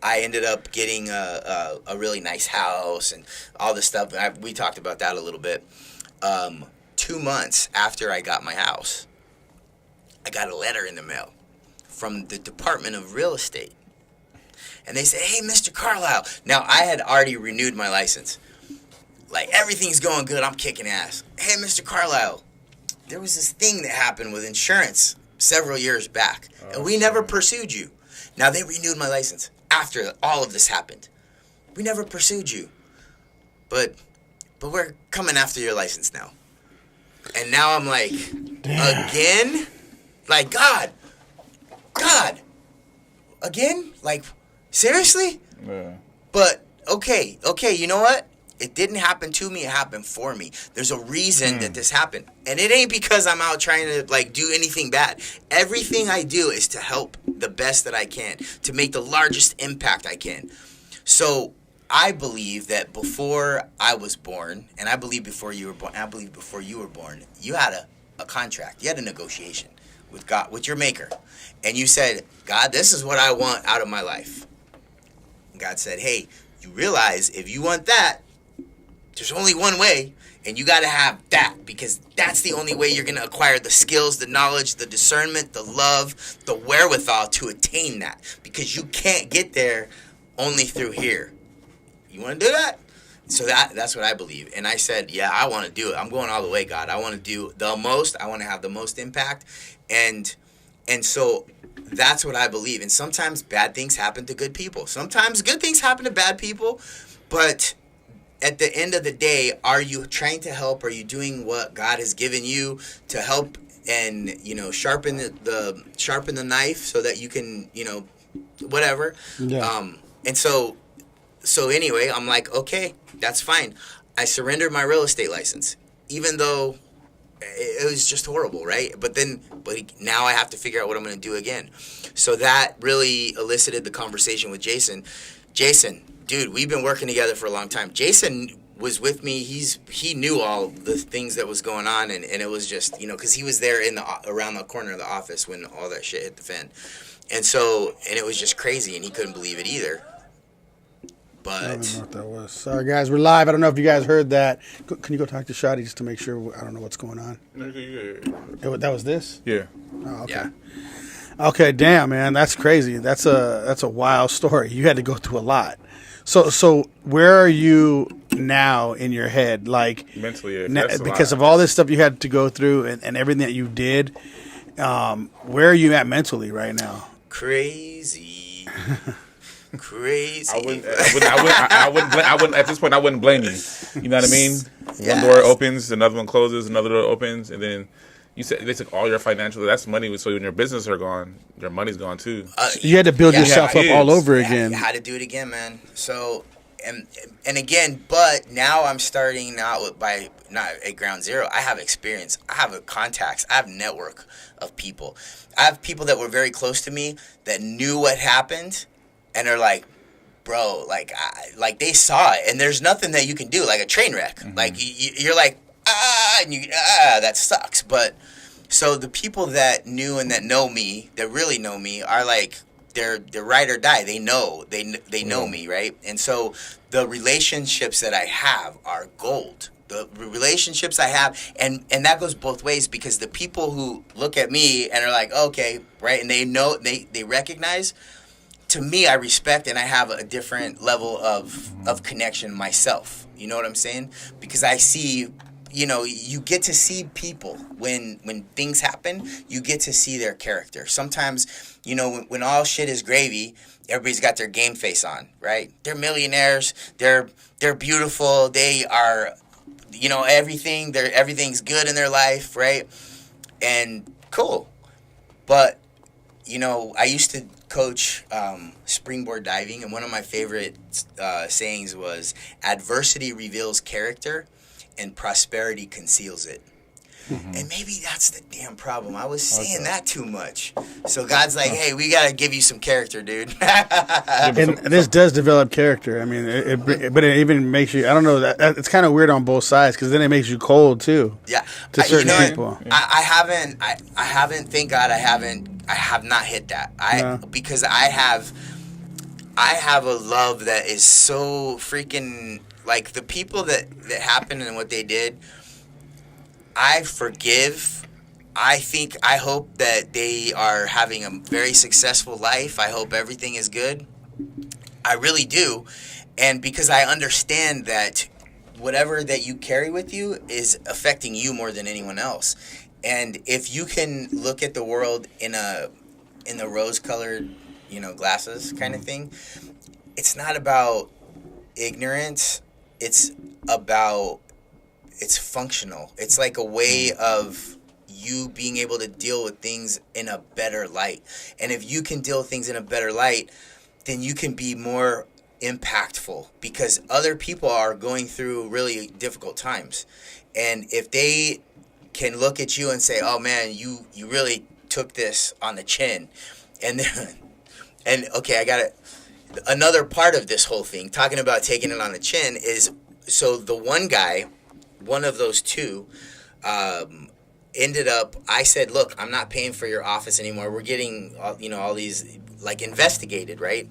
I ended up getting a really nice house and all this stuff. We talked about that a little bit. 2 months after I got my house, I got a letter in the mail from the Department of Real Estate. And they said, hey, Mr. Carlisle. Now, I had already renewed my license. Like, everything's going good. I'm kicking ass. Hey, Mr. Carlisle, there was this thing that happened with insurance several years back, and we never pursued you. Now, they renewed my license after all of this happened. We never pursued you. But we're coming after your license now. And now I'm like, again? Like, God, again? Like, seriously? Yeah. But, okay, you know what? It didn't happen to me, it happened for me. There's a reason that this happened. And it ain't because I'm out trying to, like, do anything bad. Everything I do is to help the best that I can, to make the largest impact I can. So I believe that before I was born, and I believe before you were born, and I believe before you were born, you had a contract. You had a negotiation with God, with your maker. And you said, God, this is what I want out of my life. And God said, hey, you realize if you want that, There's only one way, and you got to have that, because that's the only way you're going to acquire the skills, the knowledge, the discernment, the love, the wherewithal to attain that, because you can't get there only through here. You want to do that? So that's what I believe. And I said, yeah, I want to do it. I'm going all the way, God. I want to do the most. I want to have the most impact. And so that's what I believe. And sometimes bad things happen to good people. Sometimes good things happen to bad people, but at the end of the day, are you trying to help? Are you doing what God has given you to help and, sharpen the knife so that you can, whatever. Yeah. And so anyway, I'm like, okay, that's fine. I surrendered my real estate license, even though it was just horrible, right? But now I have to figure out what I'm going to do again. So that really elicited the conversation with Jason. Jason, dude, we've been working together for a long time. Jason was with me. He knew all the things that was going on, and it was just, because he was there around the corner of the office when all that shit hit the fan. And it was just crazy, and he couldn't believe it either. But I don't know what that was. Sorry, guys, we're live. I don't know if you guys heard that. Can you go talk to Shadi just to make sure? I don't know what's going on. That was this? Yeah. Oh, okay. yeah. Okay, damn, man, that's crazy. That's a wild story. You had to go through a lot. So where are you now in your head? Like Mentally, because of all this stuff you had to go through and everything that you did, where are you at mentally right now? Crazy. Crazy. I wouldn't at this point. I wouldn't blame you. You know what I mean? Yes. One door opens, another one closes, another door opens, and then you said they took all your financial. That's money. So when your business are gone, your money's gone too. You had to build yourself up all over again. I had to do it again, man. So and again, but now I'm starting not at ground zero. I have experience. I have contacts. I have network of people. I have people that were very close to me that knew what happened. And they're like, bro, like they saw it, and there's nothing that you can do, like a train wreck. Mm-hmm. Like you're like, that sucks. But so the people that knew and that know me, that really know me, are like they're ride or die. They know know me, right? And so the relationships that I have are gold. The relationships I have, and that goes both ways, because the people who look at me and are like, okay, right, and they know they recognize. To me, I respect, and I have a different level of connection myself. You know what I'm saying? Because I see, you get to see people when things happen. You get to see their character. Sometimes, when all shit is gravy, everybody's got their game face on, right? They're millionaires. They're beautiful. They are, everything's good in their life, right? And cool, but I used to coach springboard diving, and one of my favorite sayings was, adversity reveals character and prosperity conceals it. Mm-hmm. And maybe that's the damn problem. I was saying that too much. So God's like, hey, we got to give you some character, dude. And this does develop character. I mean, but it even makes you, I don't know, that it's kind of weird on both sides, because then it makes you cold too. Yeah. To certain people. I haven't, thank God I have not hit that. Because I have a love that is so freaking, like, the people that happened and what they did, I forgive. I hope that they are having a very successful life. I hope everything is good. I really do. And because I understand that whatever that you carry with you is affecting you more than anyone else. And if you can look at the world in the rose-colored, glasses kind of thing, it's not about ignorance. It's functional. It's like a way of you being able to deal with things in a better light. And if you can deal with things in a better light, then you can be more impactful, because other people are going through really difficult times. And if they can look at you and say, oh man, you really took this on the chin. And okay, I got it. Another part of this whole thing, talking about taking it on the chin, is, so the one guy, one of those two, ended up, I said, look, I'm not paying for your office anymore. We're getting, all these, like, investigated, right?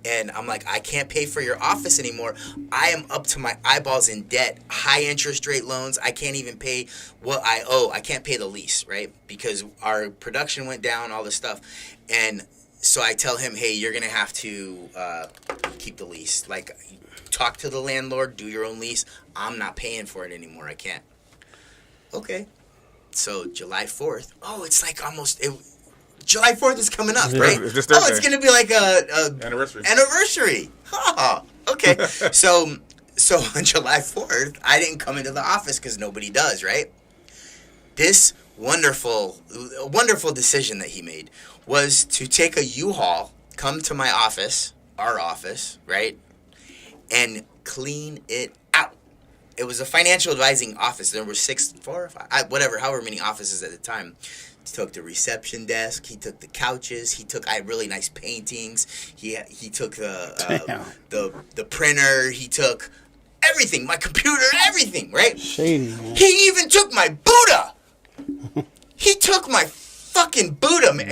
And I'm like, I can't pay for your office anymore. I am up to my eyeballs in debt, high interest rate loans. I can't even pay what I owe. I can't pay the lease, right? Because our production went down, all this stuff. And so I tell him, hey, you're going to have to keep the lease. Like, talk to the landlord, do your own lease. I'm not paying for it anymore. I can't. Okay. So July 4th. Oh, it's like almost... July 4th is coming up, right? It's just Thursday. It's going to be like a anniversary. Oh, okay. So on July 4th, I didn't come into the office because nobody does, right? This wonderful decision that he made was to take a U-Haul, come to my office, our office, right, and clean it out. It was a financial advising office. There were 4 or 5, however many offices at the time. He took the reception desk. He took the couches. I had really nice paintings. He took the printer. He took everything, my computer, everything, right? Shady, man. He even took my Buddha. He took my fucking Buddha, man.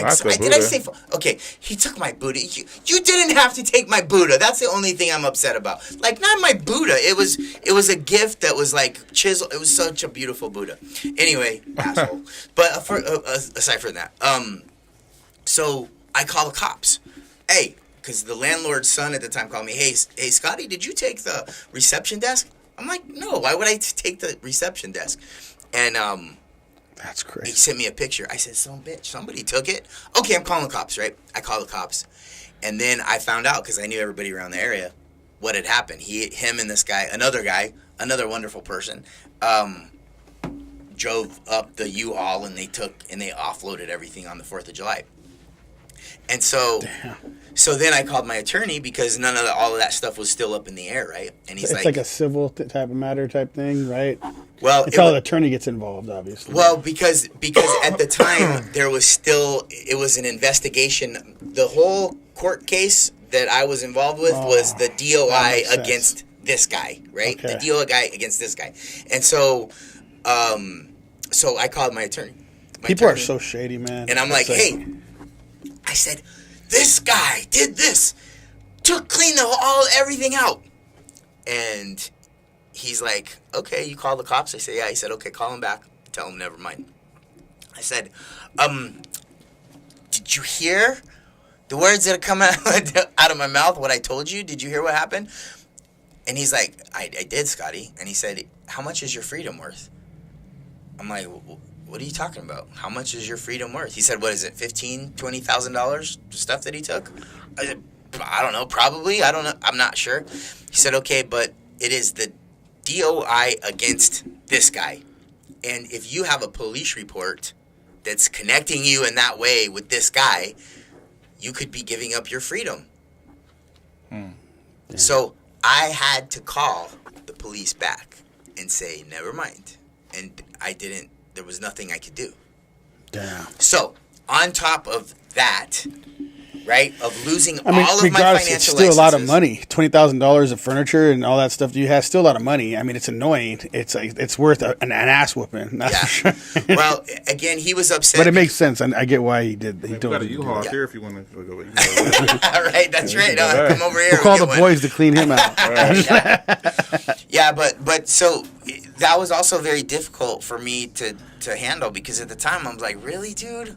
Okay, he took my Buddha. You didn't have to take my Buddha. That's the only thing I'm upset about. Like, not my Buddha. It was a gift that was like chisel. It was such a beautiful Buddha. Anyway, asshole. But aside from that, so I call the cops. Hey, because the landlord's son at the time called me. Hey, Scotty, did you take the reception desk? I'm like, no. Why would I take the reception desk? And that's crazy. He sent me a picture. I said, son of a bitch, somebody took it. Okay, I'm calling the cops, right? I call the cops. And then I found out, because I knew everybody around the area, what had happened. Him and this guy, another wonderful person, drove up the U-Haul and they offloaded everything on the 4th of July. And so then I called my attorney because all of that stuff was still up in the air, right? And he's it's like a civil type of matter type thing, right? Well, it's how the attorney gets involved, obviously. Well, because at the time it was an investigation. The whole court case that I was involved with was the DOI against this guy, right? Okay. The DOI against this guy, and so I called my attorney. People are so shady, man. And I'm like, hey. I said, this guy did this, clean everything out. And he's like, okay, you call the cops? I said, yeah. He said, okay, call him back. Tell him never mind. I said, did you hear the words that are coming out of my mouth, what I told you? Did you hear what happened? And he's like, I did, Scotty. And he said, how much is your freedom worth? I'm like, what are you talking about? How much is your freedom worth? He said, what is it, $15,000, $20,000 stuff that he took? I said, I don't know, probably. I don't know. I'm not sure. He said, okay, but it is the DOI against this guy. And if you have a police report that's connecting you in that way with this guy, you could be giving up your freedom. So I had to call the police back and say, never mind. And I didn't. There was nothing I could do. Damn. So, on top of that, right, of losing all of my financial licenses. It's still a lot of money. $20,000 of furniture and all that stuff you have, still a lot of money. I mean, it's annoying. It's worth an ass whooping. That's for sure. Well, again, he was upset. But it makes sense. And I get why he did. We've got a U-Haul here if you want to go. Right, that's right. Come over here. We'll call the boys to clean him out. Yeah, but so that was also very difficult for me to handle because at the time I was like, really, dude?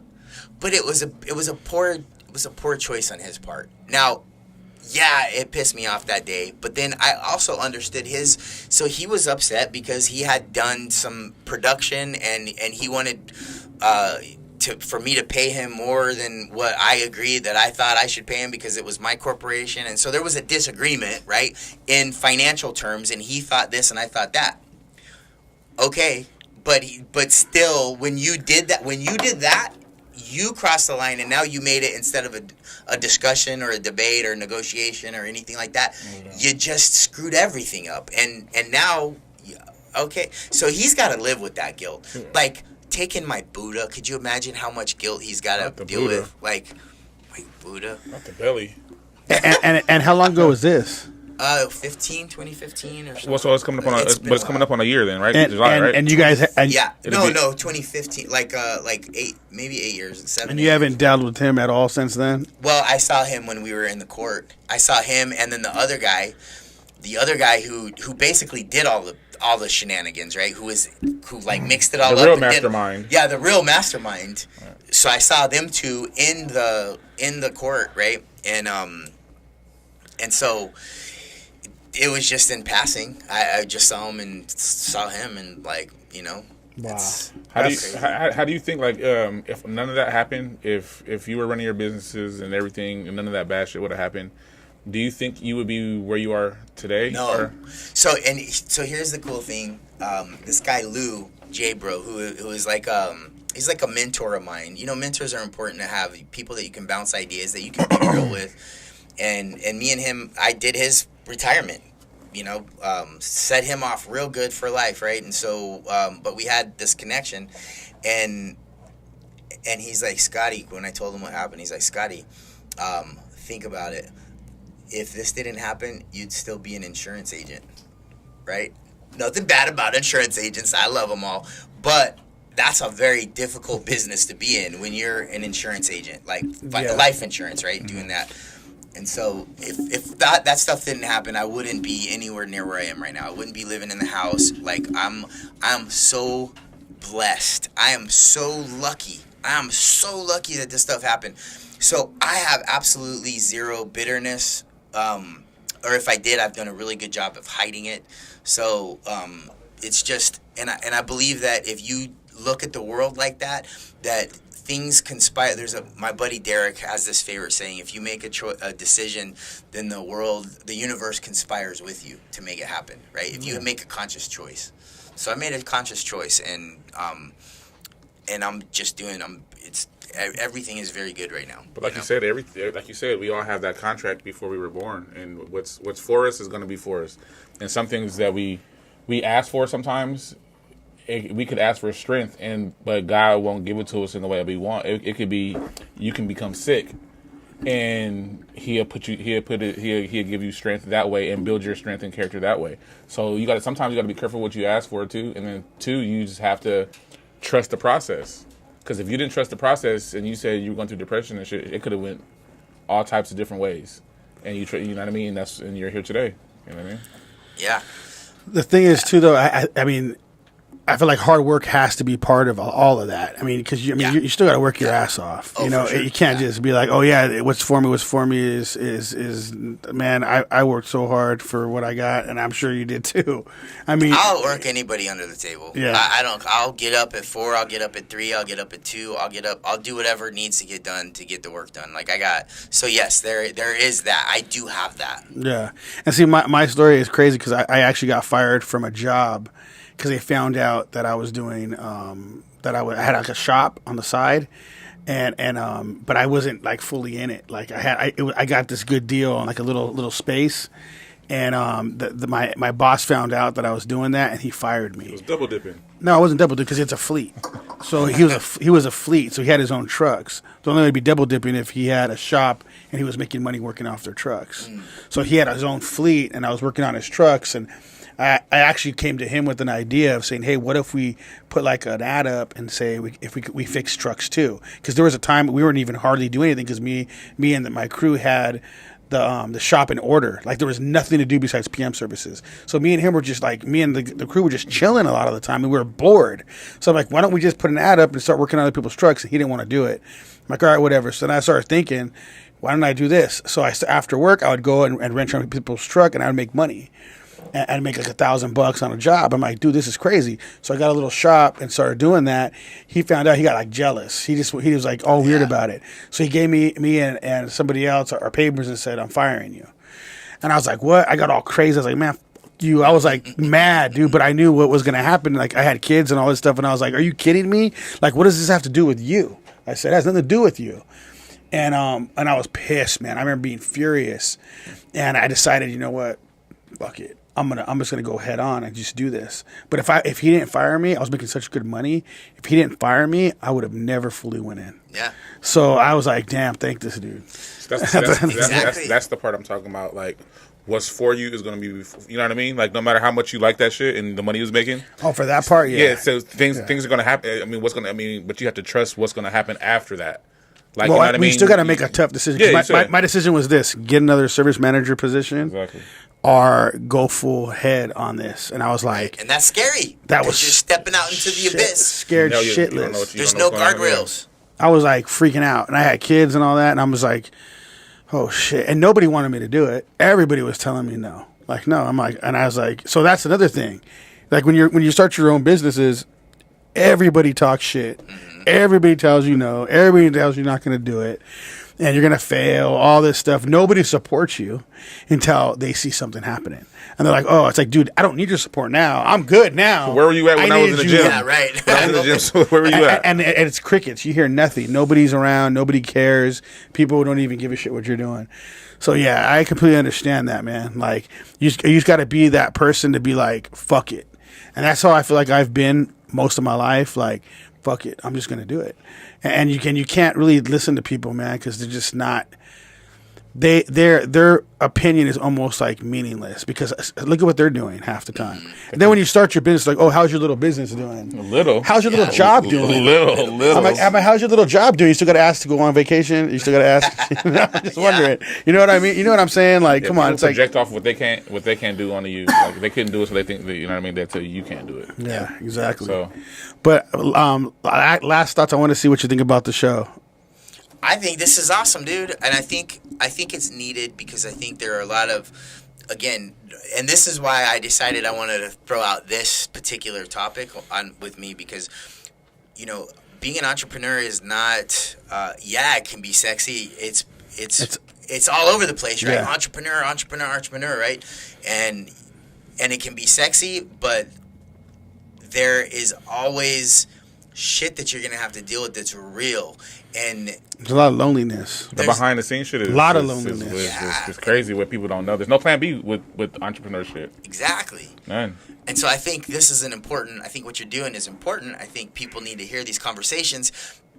But it was a poor choice on his part. Now, yeah, it pissed me off that day, but then I also understood so he was upset because he had done some production and he wanted for me to pay him more than what I agreed that I thought I should pay him because it was my corporation. And so there was a disagreement, right, in financial terms, and he thought this and I thought that. Okay, but still, when you did that, you crossed the line, and now you made it instead of a discussion or a debate or negotiation or anything like that. You just screwed everything up, and now, okay, so he's got to live with that guilt. Yeah. Like taking my Buddha. Could you imagine how much guilt he's got to deal with? Like my Buddha, not the belly. And how long ago was this? 2015 or something. Well, so it's coming up on it's coming up on a year then, right? And, July, right? and you guys, yeah, no, 2015, like 8 years, 7. And you haven't dealt with him at all since then. Well, I saw him when we were in the court. I saw him, and then the other guy who basically did all the shenanigans, right? Who like mixed it all up. The real mastermind. Yeah, the real mastermind. Right. So I saw them two in the court, right? And so it was just in passing. I just saw him and like, you know. Wow. How do you think, like, if none of that happened, if you were running your businesses and everything and none of that bad shit would have happened, do you think you would be where you are today? No. Or? So here's the cool thing. This guy Lou J Bro, who is like he's like a mentor of mine. You know, mentors are important to have, people that you can bounce ideas, that you can be real with. And me and him, I did his retirement. You know, set him off real good for life, right? And so, but we had this connection, and he's like, Scotty, when I told him what happened, he's like, Scotty, think about it. If this didn't happen, you'd still be an insurance agent, right? Nothing bad about insurance agents. I love them all. But that's a very difficult business to be in when you're an insurance agent, like life insurance, right? Mm-hmm. Doing that. And so if that stuff didn't happen, I wouldn't be anywhere near where I am right now. I wouldn't be living in the house. Like, I'm so blessed. I am so lucky. I am so lucky that this stuff happened. So I have absolutely zero bitterness. Or if I did, I've done a really good job of hiding it. So it's just, and I believe that if you look at the world like that things conspire. My buddy Derek has this favorite saying: if you make a decision, then the universe conspires with you to make it happen, right? If you make a conscious choice. So I made a conscious choice, and I'm just doing. Everything is very good right now. But like you said, we all have that contract before we were born, and what's for us is going to be for us. And some things that we ask for sometimes. We could ask for strength, but God won't give it to us in the way that we want. It could be you can become sick, and He'll give you strength that way and build your strength and character that way. So sometimes you got to be careful what you ask for too, and then two, you just have to trust the process. Because if you didn't trust the process and you said you were going through depression and shit, it could have went all types of different ways. And you know what I mean. And you're here today. You know what I mean? Yeah. The thing is too, though. I mean. I feel like hard work has to be part of all of that. I mean, because you still got to work your ass off. Oh, you know, sure. You can't just be like, oh yeah, what's for me is man. I worked so hard for what I got, and I'm sure you did too. I mean, I'll work anybody under the table. Yeah, I'll get up at 4. I'll get up at 3. I'll get up at 2. I'll do whatever needs to get done to get the work done. Like so yes, there is that. I do have that. Yeah, and see, my story is crazy because I actually got fired from a job. Because they found out that I was doing I had like a shop on the side, but I wasn't like fully in it. Like I got this good deal on like a little space, and my boss found out that I was doing that, and he fired me. It was double dipping. No, I wasn't double dipping because it's a fleet. So he was a fleet, so he had his own trucks. So only would be double dipping if he had a shop and he was making money working off their trucks. So he had his own fleet, and I was working on his trucks, and I actually came to him with an idea of saying, hey, what if we put like an ad up and say if we fix trucks too? Because there was a time we weren't even hardly doing anything because me and my crew had the shop in order. Like there was nothing to do besides PM services. So me and him were just like, me and the crew were just chilling a lot of the time, and we were bored. So I'm like, why don't we just put an ad up and start working on other people's trucks? And he didn't want to do it. I'm like, all right, whatever. So then I started thinking, why don't I do this? So after work, I would go and rent on people's truck, and I would make money. I'd make like $1,000 on a job. I'm like, dude, this is crazy. So I got a little shop and started doing that. He found out, he got like jealous. He was like all weird about it. So he gave me and somebody else our papers and said, I'm firing you. And I was like, what? I got all crazy. I was like, man, fuck you. I was like mad, dude, but I knew what was going to happen. Like I had kids and all this stuff. And I was like, are you kidding me? Like, what does this have to do with you? I said, it has nothing to do with you. And I was pissed, man. I remember being furious. And I decided, you know what? Fuck it. I'm just gonna go head on and just do this. But if he didn't fire me, I was making such good money. If he didn't fire me, I would have never fully went in. Yeah. So I was like, damn, thank this dude. That's the part I'm talking about. Like what's for you is going to be, you know what I mean? Like, no matter how much you like that shit and the money he was making. Oh, for that part, yeah. Yeah, so things are going to happen. I mean, but you have to trust what's going to happen after that. Like, well, you know what I mean? You still got to make a tough decision. Yeah, my decision was this: get another service manager position. Exactly. Or go full head on this, and I was like, and that's scary. That was you're stepping out into the abyss, scared shitless. There's no guardrails. I was like freaking out, and I had kids and all that, and I was like, oh shit, and nobody wanted me to do it. Everybody was telling me no, like no. I'm like, and I was like, so that's another thing, like when you start your own businesses, everybody talks shit, everybody tells you no, everybody tells you you're not going to do it. And you're going to fail, all this stuff. Nobody supports you until they see something happening. And they're like, oh, it's like, dude, I don't need your support now. I'm good now. Where were you at when I was in the gym? Yeah, right. When I was in the gym, so where were you at? And it's crickets. You hear nothing. Nobody's around. Nobody cares. People don't even give a shit what you're doing. So, yeah, I completely understand that, man. Like, you just got to be that person to be like, fuck it. And that's how I feel like I've been most of my life. Like, fuck it. I'm just going to do it. And you can't really listen to people, man, because they're just not. Their opinion is almost like meaningless because look at what they're doing half the time. And then when you start your business, like, oh, how's your little business doing? How's your little job doing? Little. I'm like, how's your little job doing? You still got to ask to go on vacation. You still got to ask. I'm just wondering. You know what I mean? You know what I'm saying? Like, come on, it's project like off what they can't do onto you. Like they couldn't do it, so they think that, you know what I mean. They tell you can't do it. Yeah, exactly. So, but last thoughts. I want to see what you think about the show. I think this is awesome, dude, and I think it's needed because I think there are a lot of, again, and this is why I decided I wanted to throw out this particular topic with me because, you know, being an entrepreneur is not, it can be sexy. It's all over the place, right? Yeah. Entrepreneur, right? And it can be sexy, but there is always shit that you're gonna have to deal with that's real, and there's a lot of loneliness. The behind the scenes shit is a lot of loneliness. It's crazy what people don't know. There's no plan B with entrepreneurship. Exactly. None. And so I think this is I think what you're doing is important. I think people need to hear these conversations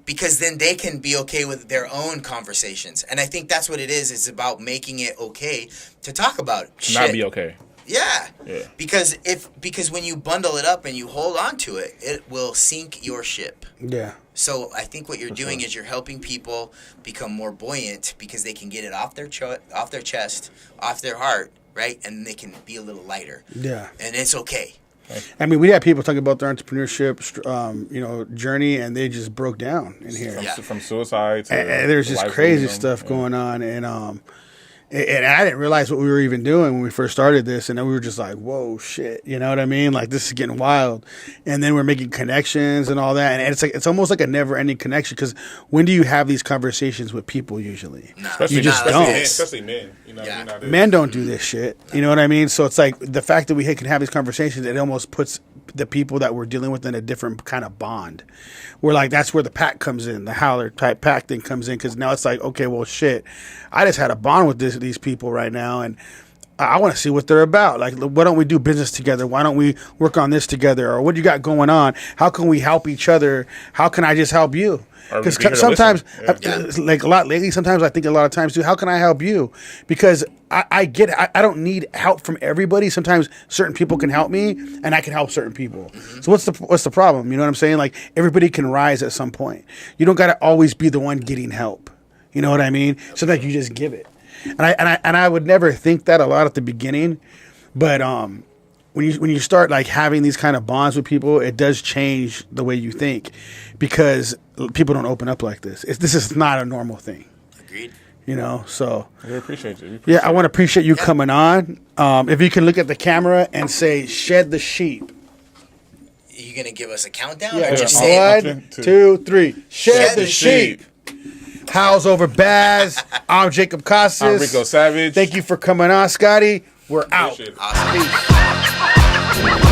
because then they can be okay with their own conversations. And I think that's what it is. It's about making it okay to talk about shit. Not be okay. Yeah. Because when you bundle it up and you hold on to it, it will sink your ship. Yeah. So I think what you're doing is you're helping people become more buoyant because they can get it off their chest, off their heart, right? And they can be a little lighter. Yeah. And it's okay. I mean, we had people talking about their entrepreneurship, journey, and they just broke down in here. From suicide to and there's just crazy stuff going on, and I didn't realize what we were even doing when we first started this, and then we were just like, whoa, shit, you know what I mean? Like, this is getting wild. And then we're making connections and all that, and it's almost like a never-ending connection, because when do you have these conversations with people usually? No. You just don't. Especially men. Men don't do this shit. You know what I mean? So it's like the fact that we can have these conversations, it almost puts the people that we're dealing with in a different kind of bond. We're like, that's where the pack comes in, the howler type pack thing comes in, because now it's like, okay, well, shit, I just had a bond with these people right now, and I want to see what they're about. Like, why don't we do business together? Why don't we work on this together? Or what do you got going on? How can we help each other? How can I just help you? Because sometimes, like a lot lately, sometimes I think a lot of times, dude, how can I help you? Because I get it. I don't need help from everybody. Sometimes certain people can help me, and I can help certain people. Mm-hmm. So what's the problem? You know what I'm saying? Like, everybody can rise at some point. You don't got to always be the one getting help. You know what I mean? Sometimes you just give it. And I would never think that a lot at the beginning, but when you start like having these kind of bonds with people, it does change the way you think, because people don't open up like this. This is not a normal thing. Agreed. You know, so we appreciate you. I want to appreciate you coming on. If you can look at the camera and say, "Shed the sheep." Are you gonna give us a countdown? Yeah, or just say 1, 2, 3. Shed the sheep. How's over Baz? I'm Jacob Casas. I'm Rico Savage. Thank you for coming on, Scotty. We're out. Awesome. Peace.